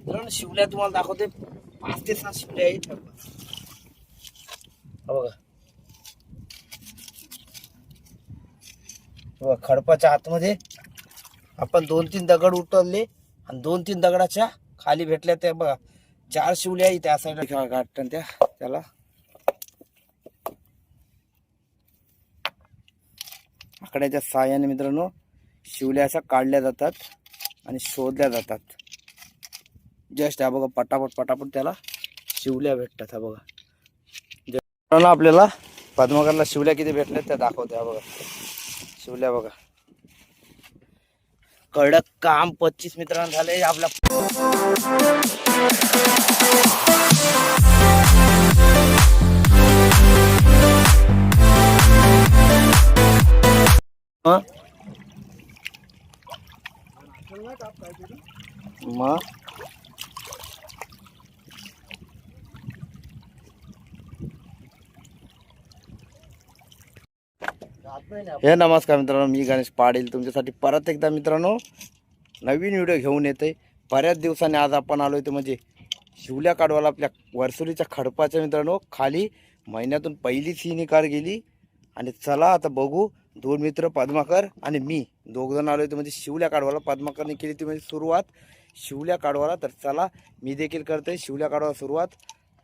मित्रांनो शिवल्या तुम्हाला दाखवते 5 ते 6 शिवल्या आहेत बघा. खडपाच्या आतमध्ये आपण 2-3 दगड उचलले आणि 2-3 दगडाच्या खाली भेटल्या त्या बघा 4 शिवल्या आहेत त्या साईडला गाठण त्याला आकड्याच्या साहाय्याने मित्रांनो शिवल्या अशा काढल्या जातात आणि शोधल्या जातात. जस्ट हा बघा पटापट त्याला शिवल्या भेटतात. हा बघा मित्रांनो आपल्याला पद्माकरला शिवल्या किती भेटल्या त्या दाखवते. हा बघा शिवल्या बघा कडक काम 25 मित्रांनो झाले आपल्या. मग हे नमस्कार मित्रांनो, मी गणेश पाटील तुमच्यासाठी परत एकदा मित्रांनो नवीन व्हिडिओ घेऊन येते. बऱ्याच दिवसांनी आज आपण आलो इथे म्हणजे शिवल्या काढवायला आपल्या वरसुलीच्या खडपाच्या मित्रांनो खाली महिन्यातून पहिलीच ही निकार गेली. आणि चला आता बघू. 2 मित्र पद्माकर आणि मी दोघजण आलो इथे म्हणजे शिवल्या काढवायला. पद्माकरने केली ती म्हणजे सुरुवात शिवल्या काढवायला. तर चला मी देखील करते शिवल्या काढवायला सुरुवात.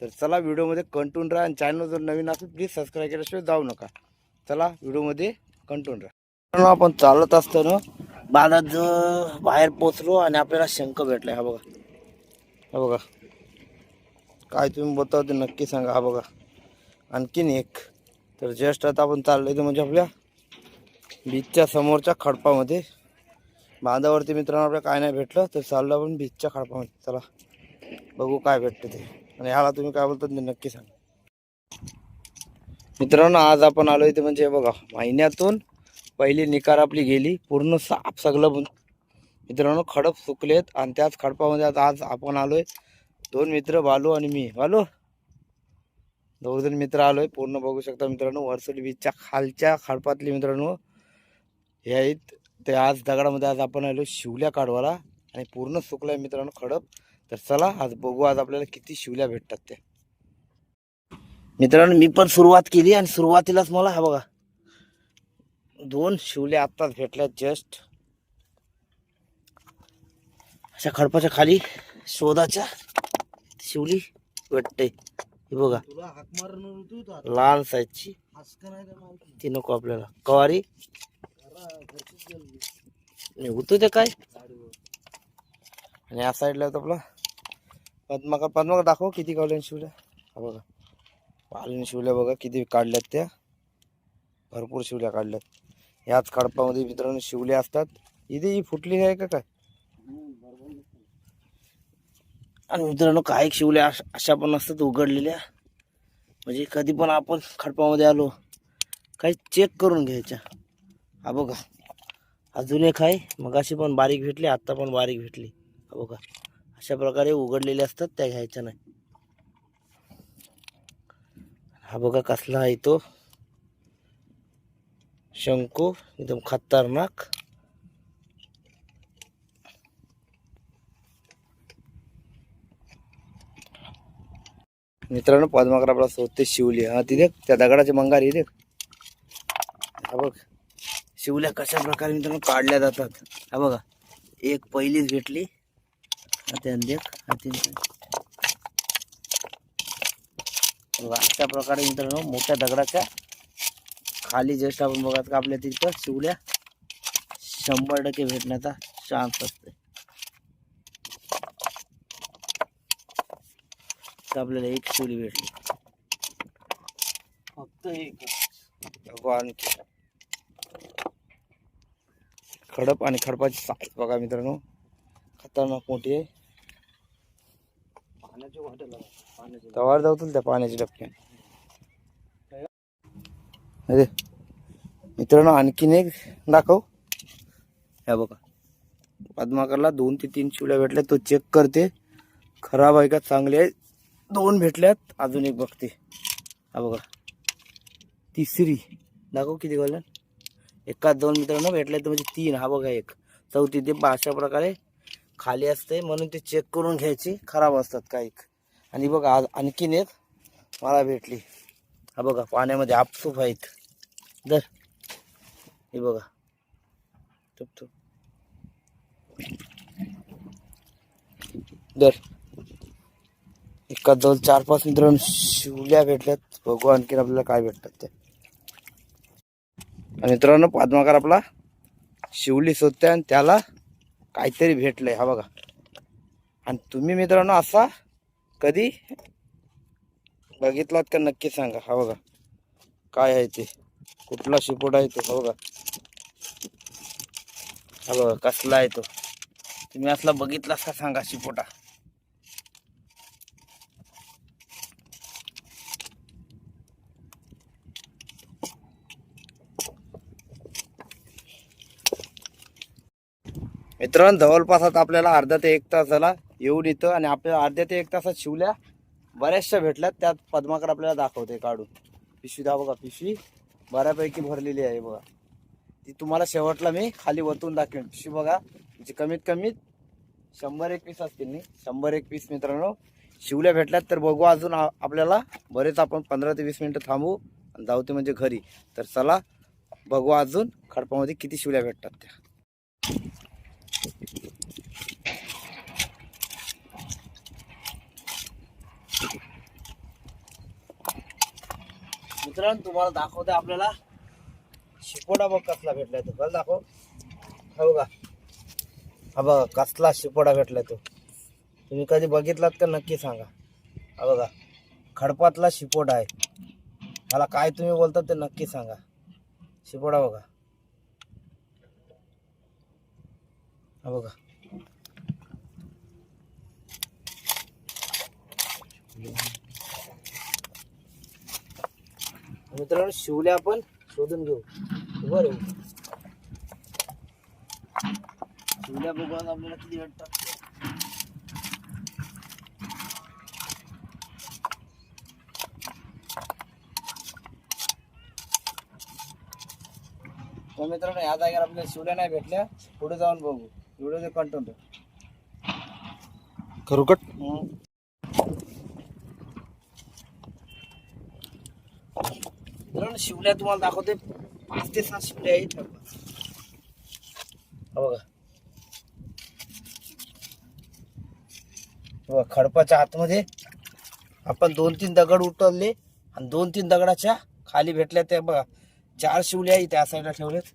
तर चला व्हिडिओमध्ये कंटिन्यू राहा आणि चॅनल जर नवीन असेल प्लीज सबस्क्राईब केल्याशिवाय जाऊ नका. चला व्हिडिओमध्ये कंटिन्यू राहा. आपण चालत असताना बाजात बाहेर पोचलो आणि आपल्याला शंख भेटलाय. हा बघा हा बघा काय तुम्ही बतावते नक्की सांगा. हा बघा आणखीन एक. तर जस्ट आता आपण चाललोय तर म्हणजे आपल्या बीचच्या समोरच्या खडपामध्ये बांधावरती मित्रांनो आपल्याला काय नाही भेटलं तर चाललो आपण बीचच्या खडपामध्ये. चला बघू काय भेटतं ते आणि ह्याला तुम्ही काय बोलतात ते नक्की सांगा. मित्रांनो आज आपण आलो इथे म्हणजे बघा महिन्यातून पहिली निकार आपली गेली पूर्ण साफ सगळं मित्रांनो खडप सुकलेत. आणि त्याच खडपामध्ये आज आपण आलोय 2 मित्र बालू आणि मी. बालू 2 जण मित्र आलोय. पूर्ण बघू शकता मित्रांनो वरसुली बीचच्या खालच्या खडपातली मित्रांनो हे आहेत ते. आज दगडामध्ये आज आपण आलो शिवल्या काढवायला आणि पूर्ण सुकलाय मित्रांनो खडप. तर चला आज बघू आज आपल्याला किती शिवल्या भेटतात ते. मित्रांनो मी पण सुरुवात केली आणि सुरुवातीलाच मला हा बघा 2 शिवल्या आत्ताच भेटल्या. जस्ट अशा खडपाच्या खाली शोधाच्या शिवली भेटते. हे बघा लाल साईजची ती नको आपल्याला कवारी होतो ते काय. आणि या साईडला आपला पद्माकर दाखव किती काढल्या शिवल्या. हा बघा पालन शिवल्या बघा किती काढल्यात त्या. भरपूर शिवल्या काढल्यात. याच खडपामध्ये मित्रांनो शिवल्या असतात. इथे ही फुटली आहे का काय. आणि मित्रांनो काही शिवल्या अशा पण असतात उघडलेल्या म्हणजे कधी पण आपण खडपामध्ये आलो काही चेक करून घ्यायच्या. हा बघा अजून एक आहे मगाशी पण बारीक भेटली आत्ता पण बारीक भेटली. हा बघा अशा प्रकारे उघडलेले असतात त्या घ्यायच्या नाही. हा बघा कसला आहे तो शंकू एकदम खतरनाक. मित्रांनो पद्माकर आपला स्वतः शिवली. हा ती देख त्या दगडाचे मंगार हे देख. हा बघ शिवल्या कशा प्रकारे मित्रांनो काढल्या जातात. हा बघा एक पहिलीच भेटली. देख अशा प्रकारे मित्रांनो मोठ्या दगडाच्या खाली जस्ट आपण बघत का आपल्या तिथं शिवल्या 100% भेटण्याचा चान्स असते. आपल्याला एक शिवली भेटली फक्त एक. खडप आणि खडपाची साईज बघा मित्रांनो खतरनाक मोठी आहे. तवार जाऊतील त्या पाण्याची डबक्या. मित्रांनो आणखीन एक दाखव. ह्या बघा पद्माकरला 2 ते 3 शिवल्या भेटल्या. तो चेक करते खराब आहे का चांगले आहे. 2 भेटल्यात अजून एक बघते. हा बघा तिसरी दाखव किती घालून. एकाच 2 मित्रांनो भेटल्या तर म्हणजे 3. हा बघा एक चौथी ते 5 अशा प्रकारे खाली असते म्हणून ते चेक करून घ्यायची, खराब असतात काही. आणि बघा आज आणखीन एक मला भेटली. हा बघा पाण्यामध्ये आपसूप आहेत. दर हे बघा तुप तुप दर एका 2-4-5 मित्रांनो शिवल्या भेटल्यात. बघू आणखीन आपल्याला काय भेटतात ते. मित्रांनो पद्माकर आपला शिवली शोधते आणि त्याला काहीतरी भेटलंय. हा बघा. आणि तुम्ही मित्रांनो असा कधी बघितलात का नक्की सांगा. हा बघा काय आहे ते, कुठला शिपोट आहे तो. हा बघा, हा बघा कसला आहे तो. तुम्ही असला बघितलास का सांगा शिपोटा. मित्रांनो जवळपास आपल्याला अर्धा ते 1 तास झाला येऊन इथं. आणि आपल्याला अर्ध्या ते 1 तासात शिवल्या बऱ्याचशा भेटल्यात. त्यात पद्माकर आपल्याला दाखवते काढून. पिशवी दा बघा, पिशवी बऱ्यापैकी भरलेली आहे बघा. ती तुम्हाला शेवटला मी खाली वतून दाखवेन. पिशवी बघा, म्हणजे कमीत कमी 100-1 पीस असतील नाही, 100-1 पीस मित्रांनो शिवल्या भेटल्यात. तर बघू अजून आपल्याला बरेच. आपण 15 ते 20 मिनिटं थांबू आणि जाऊ ते म्हणजे घरी. तर चला बघू अजून खडपामध्ये किती शिवल्या भेटतात त्या. मित्रांनो तुम्हाला दाखवते आपल्याला शिपोडा बघ कसला भेटलाय तो. कल दाखव. हा बघा, हा बघा कसला शिपोडा भेटलाय तो. तुम्ही कधी बघितलात का नक्की सांगा. हा बघा खडपातला शिपोडा आहे. ह्याला काय तुम्ही बोलतात ते नक्की सांगा. शिपोडा बघा, हा बघा. मित्रांनो शिवल्या आपण शोधून घेऊ. बरं शिवल्या बघून आपल्याला किती भेटतात. तर मित्रांनो या जागेवर आपल्याला शिवल्या नाही भेटल्या. पुढे जाऊन बघू. व्हिडिओ कंटिन्यू खरोखर. मित्रांनो शिवल्या तुम्हाला दाखवते 5 ते 7 शिवल्या आहेत. बघा बघा खडपाच्या आतमध्ये आपण 2-3 दगड उचलले आणि 2-3 दगडाच्या खाली भेटल्या. त्या बघा 4 शिवल्या त्या साईडला ठेवलेत.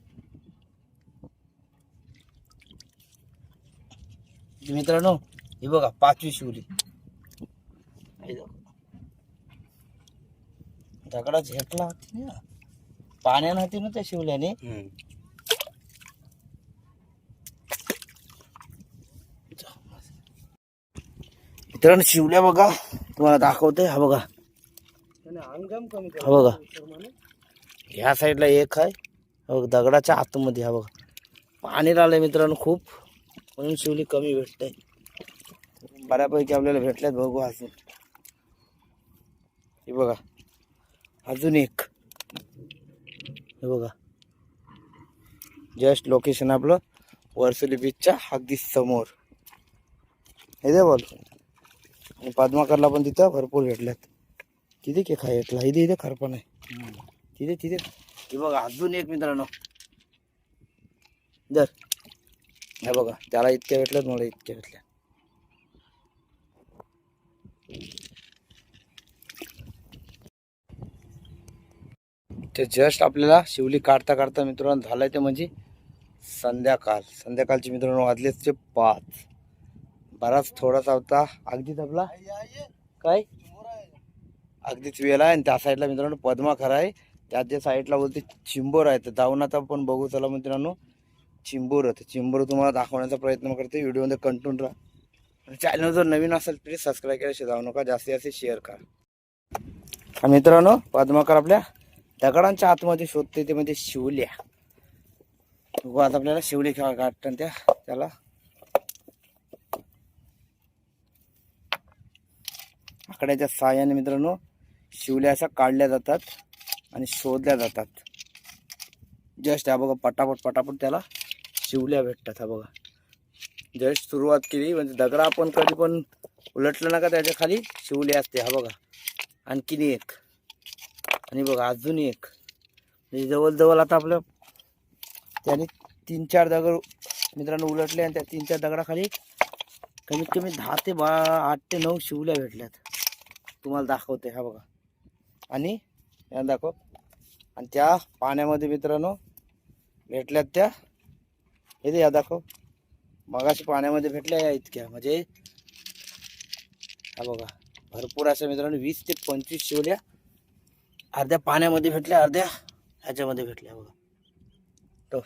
मित्रांनो हे बघा 5वी शिवली. दगडा झेपला होती ना, पाण्यानं होती ना त्या शिवल्याने. मित्रांनो शिवल्या बघा तुम्हाला दाखवते. हा बघा, हा बघा ह्या साईडला एक आहे. दगडाच्या आतमध्ये हा बघा पाणी राहिलंय मित्रांनो खूप, म्हणून शिवली कमी भेटते. बऱ्यापैकी आपल्याला भेटल्यात. बघू अजून. हे बघा अजून एक. हे बघा जस्ट लोकेशन आपलं वर्सोली बीचच्या अगदी समोर. हे दे बोल. आणि पद्माकरला पण तिथं भरपूर भेटल्यात. तिथे के खायला इथे इथे खरपण आहे. तिथे तिथे हे बघा अजून एक मित्रांनो. दर हे बघा त्याला इतक्या भेटल्यात, मला इतक्या भेटल्या. ते जस्ट आपल्याला शिवली काढता काढता मित्रांनो झालंय ते म्हणजे संध्याकाळची मित्रांनो वाजलेच ते 5. बराच थोडासा होता अगदीच आपला काय अगदीच वेळ आहे. आणि त्या साईडला मित्रांनो पद्माकर आहे. त्या त्या साईडला बोलते चिंबोर आहे. तर जाऊन आता आपण बघू चला मित्रांनो चिंबोर. चिंबोर तुम्हाला दाखवण्याचा प्रयत्न करते. व्हिडिओमध्ये कंटिन्यू राहा. आणि चॅनल जर नवीन असेल प्लीज सबस्क्राईब केल्याशिवाय जाऊ नका. जास्तीत जास्त शेअर करा. मित्रांनो पद्माकर आपल्या दगडांच्या आतमध्ये शोधते ते म्हणजे शिवल्या. आज आपल्याला शिवली काढतात त्याला आकड्याच्या साहाय्याने मित्रांनो शिवल्या अशा काढल्या जातात आणि शोधल्या जातात. जस्ट हा बघा पटापट पटापट त्याला शिवल्या भेटतात. हा बघा जस्ट सुरुवात केली. म्हणजे दगडा आपण कधी पण उलटलं ना का त्याच्या खाली शिवली असते. हा बघा आणखीन एक, आणि बघा अजून एक. म्हणजे जवळजवळ आता आपलं त्याने 3-4 दगड मित्रांनो उलटले आणि त्या 3-4 दगडाखाली कमीत कमी 8 ते 9 शिवल्या भेटल्यात. तुम्हाला दाखवते. हा बघा आणि या दाखव. आणि त्या पाण्यामध्ये मित्रांनो भेटल्यात त्या हे या दाखव. मगाशी पाण्यामध्ये भेटल्या या इतक्या. म्हणजे हा बघा भरपूर अशा मित्रांनो 20 ते 25 शिवल्या अर्ध्या पाण्यामध्ये भेटल्या, अर्ध्या ह्याच्यामध्ये भेटल्या बघा. तो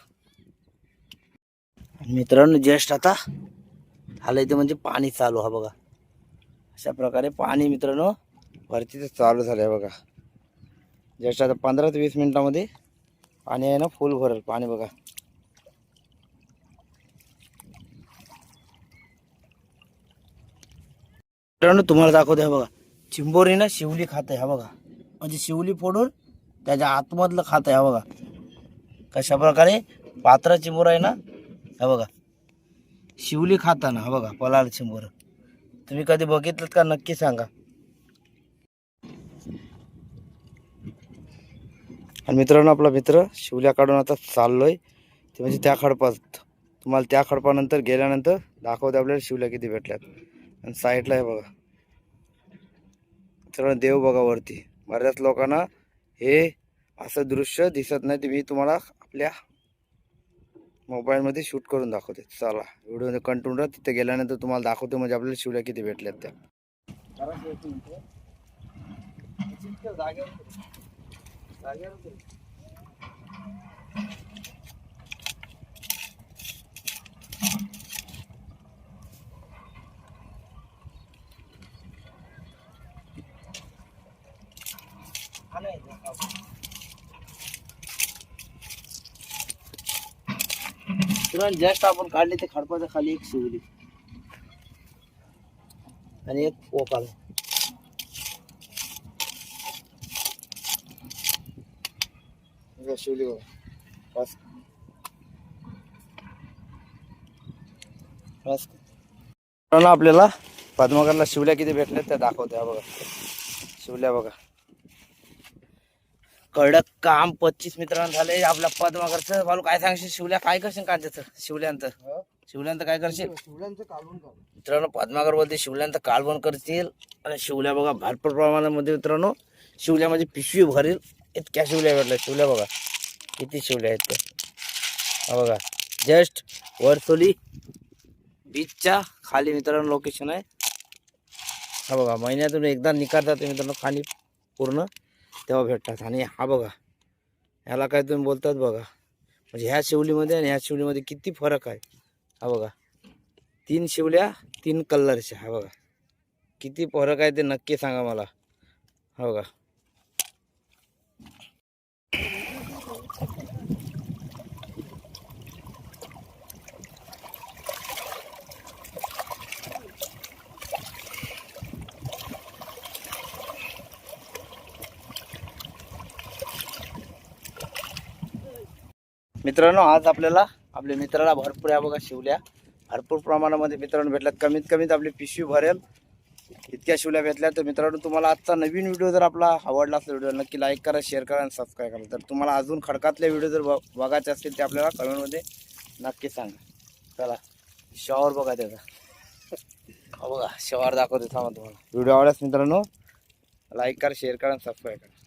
मित्रांनो जस्ट आता आलं इथे म्हणजे पाणी चालू. हा बघा अशा प्रकारे पाणी मित्रांनो वरती ते चालू झालंय बघा. जस्ट आता 15 ते 20 मिनिटामध्ये पाणी आहे ना फुल भरेल पाणी बघा. मित्रांनो तुम्हाला दाखवते बघा चिंबोरी ना शिवली खात आहे. हा बघा म्हणजे शिवली फोडून त्याच्या आतमधलं खात आहे. हा बघा कशा प्रकारे पात्रा चिंबोर आहे ना. हा बघा शिवली खाताना. हा बघा पलाळ चिंबोर तुम्ही कधी बघितलं का नक्की सांगा. आणि मित्रांनो आपला मित्र शिवल्या काढून आता चाललोय ते म्हणजे त्या खडपात. तुम्हाला त्या खडपानंतर गेल्यानंतर दाखवते आपल्याला शिवल्या किती भेटल्यात. आणि साईडला आहे बघा मित्रांनो देव बघा वरती. बऱ्याच लोकांना हे असं दृश्य दिसत नाही. ते मी तुम्हाला आपल्या मोबाईलमध्ये शूट करून दाखवते. चला व्हिडिओमध्ये कंटिन्यू राहा. तिथे गेल्यानंतर तुम्हाला दाखवते म्हणजे आपल्याला शिवल्या किती भेटल्यात त्या. जस्ट आपण काढले ते खडपाच्या खाली एक शिवली आणि एक पोक आला. शिवली बघा बस बस. आपल्याला पद्माकरला शिवल्या किती भेटल्या त्या दाखवते. हा बघा शिवल्या बघा कडक काम 25 मित्रांनो झाले आपल्या पद्माकरचं. बालू काय सांगशील शिवल्या काय करशील का त्याचं शिवल्यानंतर काय करशील मित्रांनो. पद्माकर बोलते शिवल्यानंतर कालवण करतील. आणि शिवल्या बघा भरपूर प्रमाणामध्ये मित्रांनो शिवल्या म्हणजे पिशवी भरेल इतक्या शिवल्या भेटल्या. शिवल्या बघा किती शिवल्या आहेत त्या. हा बघा जस्ट वरसोली बीचच्या खाली मित्रांनो लोकेशन आहे. हा बघा महिन्यातून एकदा निघतात मित्रांनो खाली पूर्ण तेव्हा भेटतात. आणि हा बघा ह्याला काय तुम्ही बोलतात बघा. म्हणजे ह्या शिवलीमध्ये आणि ह्या शिवलीमध्ये किती फरक आहे. हा बघा 3 शिवल्या 3 कलरच्या. हा बघा किती फरक आहे ते नक्की सांगा मला. हा बघा मित्रांनो आज आपल्याला आपल्या मित्राला भरपूर आहे बघा शिवल्या भरपूर प्रमाणामध्ये मित्रांनो भेटल्यात. कमीत कमीत आपली पिशवी भरेल इतक्या शिवल्या भेटल्या. तर मित्रांनो तुम्हाला आजचा नवीन व्हिडिओ जर आपला आवडला असेल व्हिडिओ नक्की लाईक करा, शेअर करा आणि सबस्क्राईब करा. तर तुम्हाला अजून खडकातले व्हिडिओ जर बघायचे असतील ते आपल्याला कमेंटमध्ये नक्की सांगा. चला शॉवर बघा त्याचा. बघा शॉवर दाखवते थांबा तुम्हाला. व्हिडिओ आवडल्यास मित्रांनो लाईक करा, शेअर करा आणि सबस्क्राईब करा.